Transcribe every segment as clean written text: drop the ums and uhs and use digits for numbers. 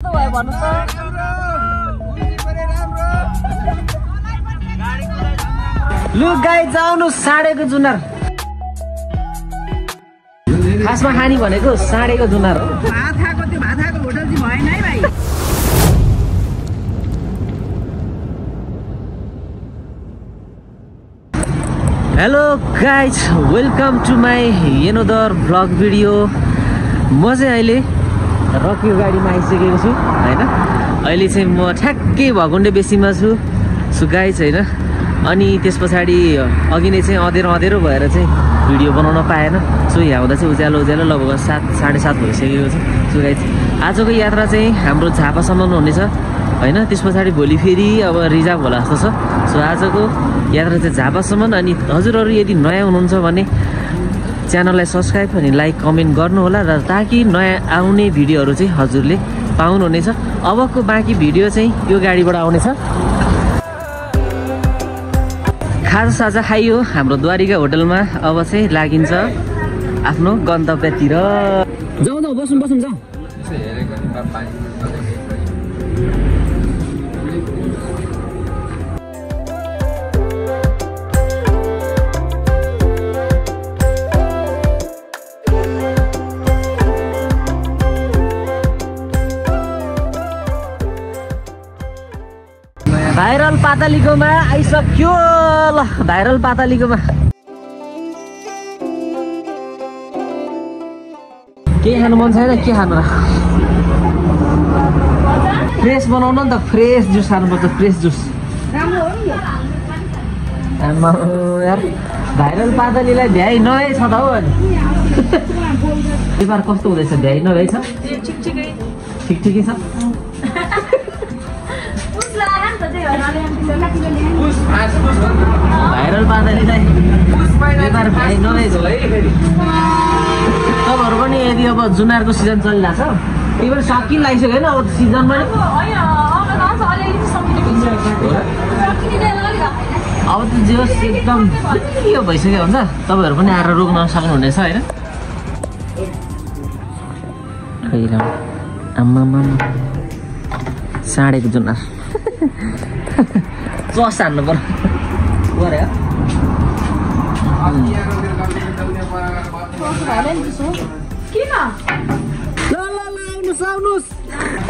लु गाई जाउनु साँडेको जुनार खासमा खानी भनेको साँडेको जुनार हो। भाथाको होटल चाहिँ भएन है भाइ। Hello guys, welcome to my another vlog video. म चाहिँ अहिले रक्यु गाडीमा आइसकेको छु होइन। अहिले चाहिँ म ठ्याक्कै भकुण्डे बेसीमा छु गाइज होइन। अनि त्यस पछाडि अघि नै चाहिँ अँधेरो भएर चाहिँ भिडियो बनाउन पाएन। सो यहाँ हुँदा चाहिँ उज्यालो लगभग 7-7:30 भइसकेको छ। सो गाइज आजको यात्रा चाहिँ हाम्रो झापासम्म हुनेछ होइन। त्यस पछाडि भोलि फेरि अब रिजर्भ होला जस्तो छ। सो आजको यात्रा चाहिँ झापासम्म। अनि हजुरहरू यदि नयाँ हुनुहुन्छ भने च्यानललाई सब्सक्राइब अनि लाइक कमेन्ट गर्नु होला र ताकि नयाँ आउने भिडियोहरू चाहिँ हजुरले पाउनुहुनेछ। अबको बाँकी भिडियो चाहिँ यो गाडीबाट आउनेछ। खाजासाजा खाइयो हाम्रो द्वारिका होटलमा। अब चाहिँ लागिन्छ आफ्नो गन्तव्यतिर। जाउँ बस्नु जाउँ। भाइरल पातालीकोमा आइसक्यो। ल भाइरल पातालीकोमा के खानु मन छैन? के खानु र? फ्रेस बनाउनु नि त, फ्रेस जुस खानुपर्छ। फ्रेस जुस यार। भाइरल पातालीलाई भ्याइ नभए छ त हौ। अनि व्यापार कस्तो हुँदैछ? भ्याइ नभए छ? ठिकै छ। भाइरल पातालीलाई व्यापार भ्याइ नभए छ। तपाईँहरू पनि यदि अब जुनारको सिजन चलिरहेछ, त्यही पनि सकिन लागिसक्यो होइन अब सिजनमा। अब त जे होस् एकदम यो भइसक्यो हुन्छ। तपाईँहरू पनि आएर रोक्न सक्नुहुनेछ होइन। आम्मामा साँडेको जुनार चस हान्नु पर्यो।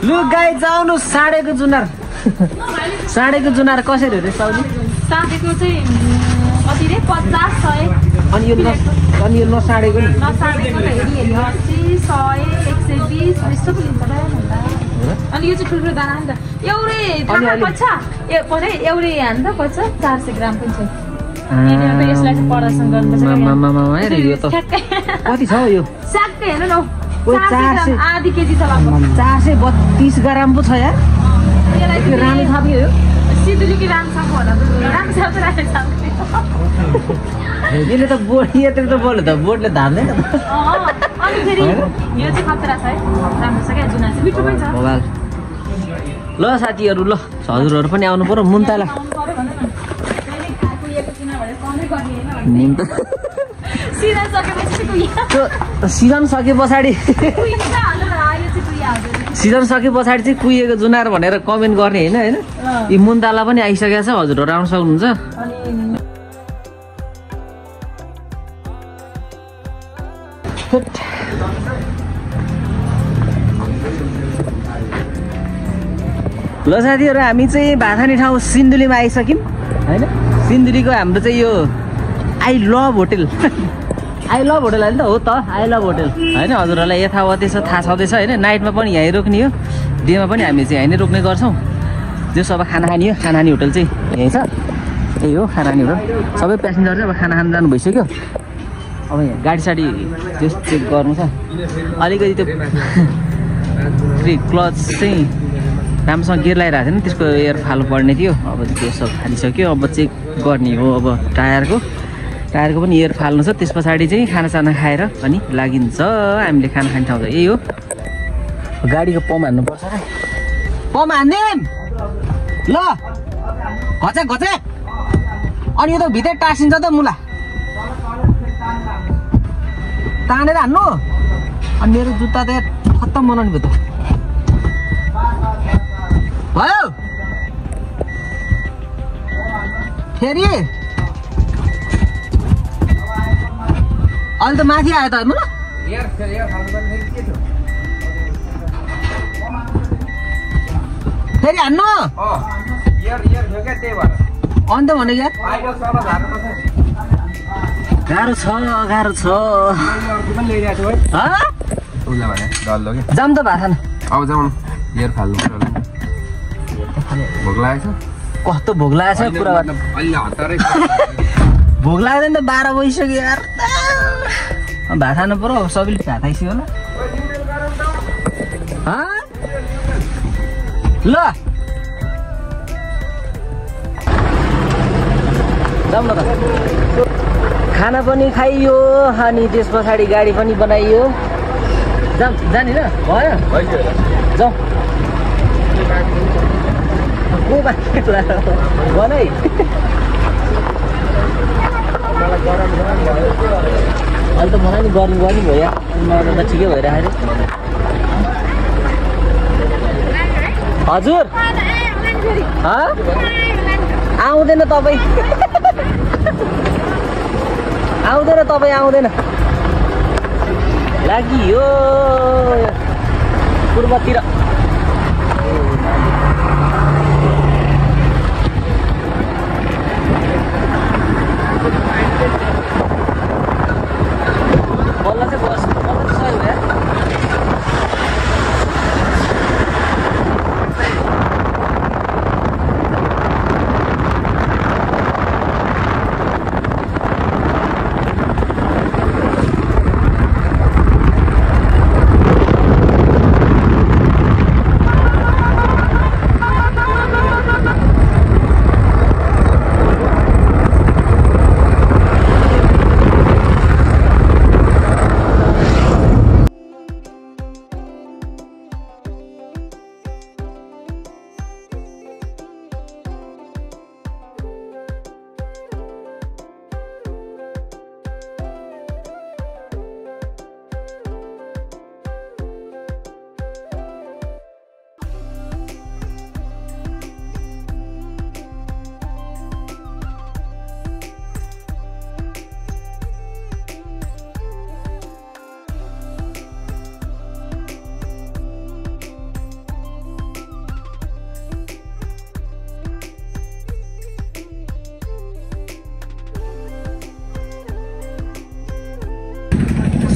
लु गाई जाउनु साँडेको जुनार। साँडेको जुनार कसरी हो रे साउली? साँडेको चाहिँ कति रे? 50-100। अनि यो नसाँडेको नि? नसाँडेको त हेरी 80-100-120 यस्तो पो लिन्छ त। अनि यो चाहिँ ठुल्ठुलो दाना नि त। एउटै थाहा पर्छ एउटै हान त पर्छ 400 ग्राम पनि छ। यसलाई चाहिँ प्रदर्शन गर्नुपर्छ। कति छ यो? स्याक्कै हेर्नु न, 400 आधी केजी छ। 432 ग्राम पो छ यार। रानी थाप्यो यो सिधुलीकी रामसाको होला। रामसाको यसले त बोर्ड त बोर्डले धार्दैन। अनि फेरि यो चाहिँ खतरा छ है। राम्रो छ क्या जुना चाहिँ, मिठो पनि छ। ल साथीहरू, ल हजुरहरू पनि आउनु पर्यो मुन्ताला। सिजन सके पछाडि चाहिँ कुहिएको जुनार भनेर कमेन्ट गर्ने होइन। यी मुन्ताला पनि आइसकेको छ। हजुरहरू आउनु सक्नुहुन्छ। ल साथीहरू, हामी चाहिँ भाथानी ठाउँ सिन्धुलीमा आइसक्यौँ होइन। सिन्धुलीको हाम्रो चाहिँ यो आई लभ होटेल होइन त हो त। आई लभ होटेल होइन। हजुरहरूलाई यथावतै छ, थाहा छँदैछ होइन। नाइटमा पनि यहीँ रोक्ने हो, डेमा पनि हामी चाहिँ यहीँ नै रोक्ने गर्छौँ। जस अब खाना खाने हो, खाना खाने होटल चाहिँ यहीँ छ। यही हो खाना खाने होटल। सबै प्यासेन्जर चाहिँ अब खाना खान जानु भइसक्यो। अब यहाँ गाडी त्यस चेक गर्नु छ। अलिकति त्यो क्लच चाहिँ राम्रोसँग गियर लगाइरहेको थिएन, त्यसको एयर फाल्नु पर्ने थियो। अब त्यो सब खालिसक्यो। अब चेक गर्ने हो अब टायरको पनि एयर फाल्नु छ। त्यस पछाडि चाहिँ खानासाना खाएर अनि लागिन्छ हामीले खाना खाने ठाउँ। यही हो। गाडीको पम्प हान्नुपर्छ र। पम्प हान्ने ल घचेक। अनि यो त भित्रै टाँसिन्छ त मुला। तानेर हान्नु। अनि मेरो जुत्ता त खत्तम बनाउने भयो त। फेरि अहिले त माथि आयो त म फेरि हान्नु अन्त भने यार गाह्रो छ जाम त भएको छैन भोक लागेको कस्तो भोक लागेको छ कुरा भोक लाग्दैन त 12 बजिसक्यो यार भात खानु पर्यो अब सबैले भात खाइसक्यो होला ल जाउँ न त खाना पनि खाइयो अनि त्यस पछाडि गाडी पनि बनाइयो जाने र भयो जाउँ बनाइ अहिले त मलाई नि गर्नु भयो नगर्दा ठिकै भइरहेको हजुर आउँदैन तपाईँ आउँदैन लागियो पूर्वतिर बल्ल चाहिँ बस बल्ल चाहिँ सही हो यार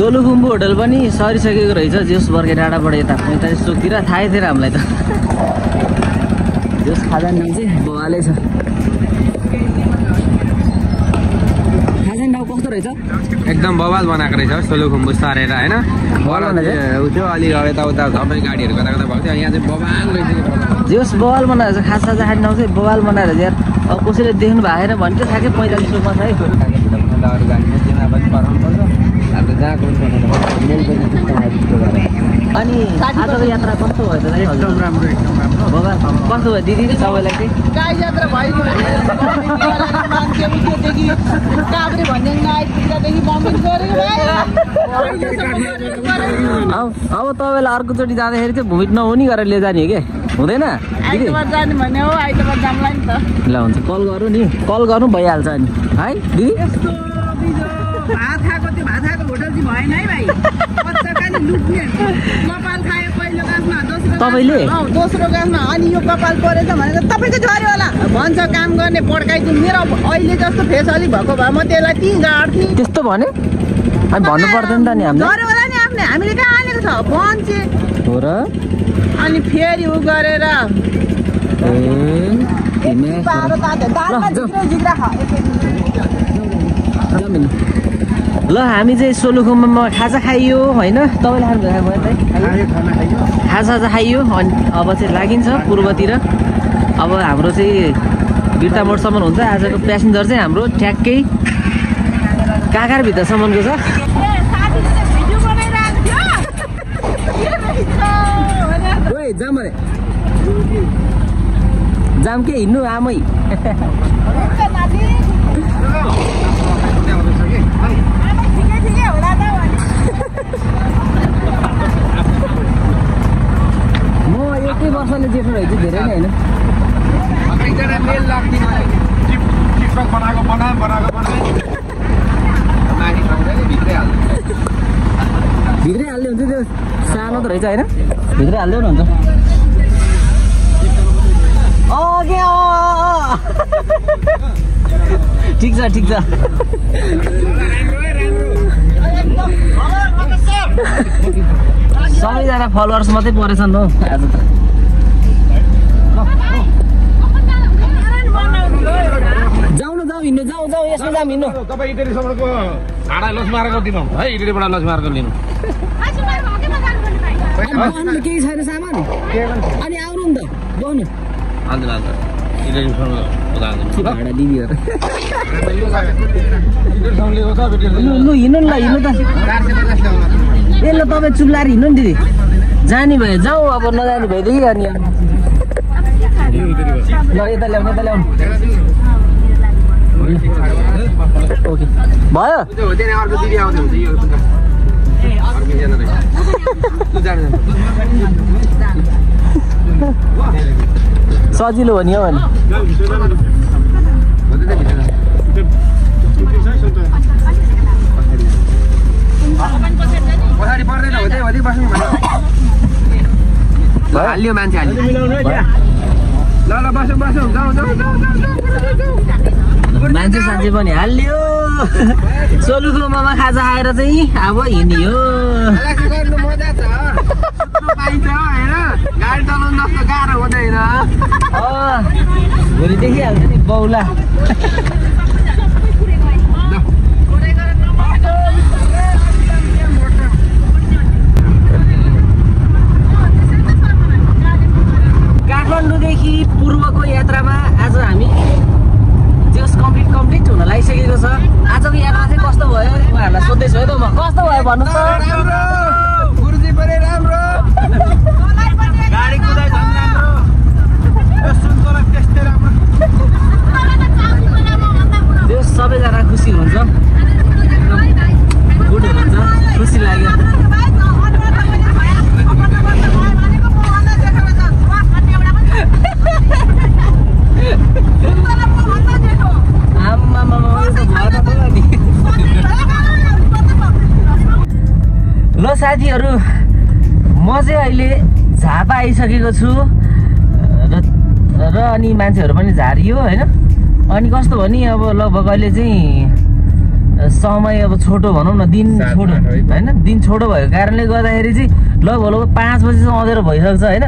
सोलुखुम्बु होटल पनि सरिसकेको रहेछ जोस बर्के डाँडाबाट यता 45 चोकतिर थाहै थिएन हामीलाई त जोस खाजान नाम चाहिँ बवालै छ खाजान नाम कस्तो रहेछ एकदम बवाल बनाएको रहेछ सोलुखुम्बु सरेर हैन त्यो अलि यताउता सबै गाडीहरू कता भएको थियो यहाँ चाहिँ बवाल रहेछ जोस बवाल बनाएर खाजा साजा खाने नाम चाहिँ बवाल बनाएर यार अब कसैले देख्नु भएन भने त थाके 45 चोकमा छ है अरू गाडीमा जिम्मा पनि पर्नु पर्छ अनि आजको यात्रा कस्तो भयो त एकदम राम्रो बाबा कस्तो भयो दिदी सबैलाई चाहिँ गाई यात्रा भयो मान्छेदेखि काभ्रे भन्ने आइपुग्दादेखि बम्बिङ गरेको अब तपाईँलाई अर्कोचोटि जाँदाखेरि चाहिँ भुइँ नहुने गरेर लिएर जाने हो कि हुँदैन आइतबार जाने भने हो आइतबार जाउँला नि त ल हुन्छ कल गरौँ नि कल गर्नु भइहाल्छ नि है दिदी भात खाएको होटल चाहिँ भएन है भाइ लुट्ने कपाल खायो पहिलो गाँसमा तपाईँले दोस्रो गाँसमा अनि यो कपाल परेछ भनेर तपाईँको झऱ्यो होला भन्छ काम गर्ने पड्काइदिनु मेरो अहिले जस्तो फेस अलिक भएको भए म त्यसलाई ती गाड्थेँ त्यस्तो भने हामी भन्नु पर्दैन त नि हामीले झऱ्यो होला नि आफ्नो हामीले कहाँ हालेको छ भन्छ हो र अनि फेरि उ गरेर ल हामी चाहिँ सोलुखुम्बुमा खाजा खाइयो होइन तपाईँले खानुभएको खाजा खाइयो अनि अब चाहिँ लागिन्छ पूर्वतिर अब हाम्रो चाहिँ बिर्ता मोडसम्म हुन्छ आजको प्यासेन्जर चाहिँ हाम्रो ठ्याक्कै काँकारभित्रसम्मको छ जाम के हिँड्नु आमै म एकै वर्षले जेठो रहेछु धेरै नै होइन ट्रक बनाएको बनाए माथि सक्दैन भित्रै हाल्छ भित्रै हाल्दै हुन्छ त्यो सानो त रहेछ होइन भित्रै हाल्दै हुन्छ ठिक छ सबैजना फलोवर्स मात्रै परेछन् हौ आज त जाऊ हिँड्नु जाऊ यसमा जाऊ हिँड्नु तपाईँ इटलीसम्मको भाडा लस मारेको दिनु है इटलीबाट लस मारेको लिनु केही छैन सामान अनि आउनु नि त बस्नु अन्त इटलीसम्म भाडा दिदी लु हिँड्नु ल हिँड्नु त ए ल तपाईँ चुप्लाएर हिँड्नु नि दिदी जाने भयो जाऊ अब नजाने भइदियो अनि ल यता ल्याउनु ओके भयो अर्को दिदी आउँदै हुन्छ सजिलो हो नि हो पछाडि पर्दैन हो त्यही बस्नु हाल्यो मान्छे हाल्यो ल बसौँ जाउँ मान्छे सान्छे पनि हाल्यो सोलुको मामा खाजा खाएर चाहिँ अब हिँड्यो मजा छ पाइन्छ होइन गाडी चलाउनु जस्तो गाह्रो हुँदैन भोलि देखिहाल्छ नि बौला काठमाडौँदेखि पूर्वको यात्रामा आज हामी जस कम्प्लिट हुन लागिसकेको छ आजको यात्रा चाहिँ कस्तो भयो उहाँहरूलाई सोध्दैछु है त म कस्तो भयो भन्नुहोस् त गुरुजी पनि राम्रो गाडी कुदाइ झन् राम्रो त्यस्तै राम्रो त्यो सबैजना खुसी हुन्छ गुड हुन्छ खुसी लाग्यो ल साथीहरू म चाहिँ अहिले झापा आइसकेको छु र अनि मान्छेहरू पनि झारियो होइन अनि कस्तो भने अब लगभग अहिले चाहिँ समय अब छोटो भनौँ न दिन छोटो होइन दिन छोटो भएको कारणले गर्दाखेरि चाहिँ लगभग 5 बजीसम्म अँधेरो भइसक्छ होइन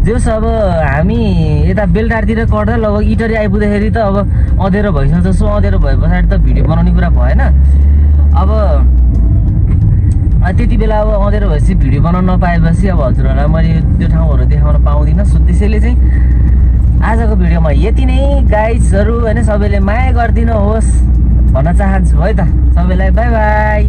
जस अब हामी यता बेलटारतिर कट्दा लगभग इटरी आइपुग्दाखेरि त अब अँधेरो भइसक्छ सो अँधेरो भए पछाडि त भिडियो बनाउने कुरा भएन अब त्यति बेला अब अँधेरो भएपछि भिडियो बनाउन नपाएपछि अब हजुरहरूलाई मैले त्यो ठाउँहरू देखाउन पाउँदिनँ सो त्यसैले चाहिँ आजको भिडियोमा यति नै गाइजहरू होइन सबैले माया गरिदिनुहोस् भन्न चाहन्छु है त सबैलाई बाई बाई।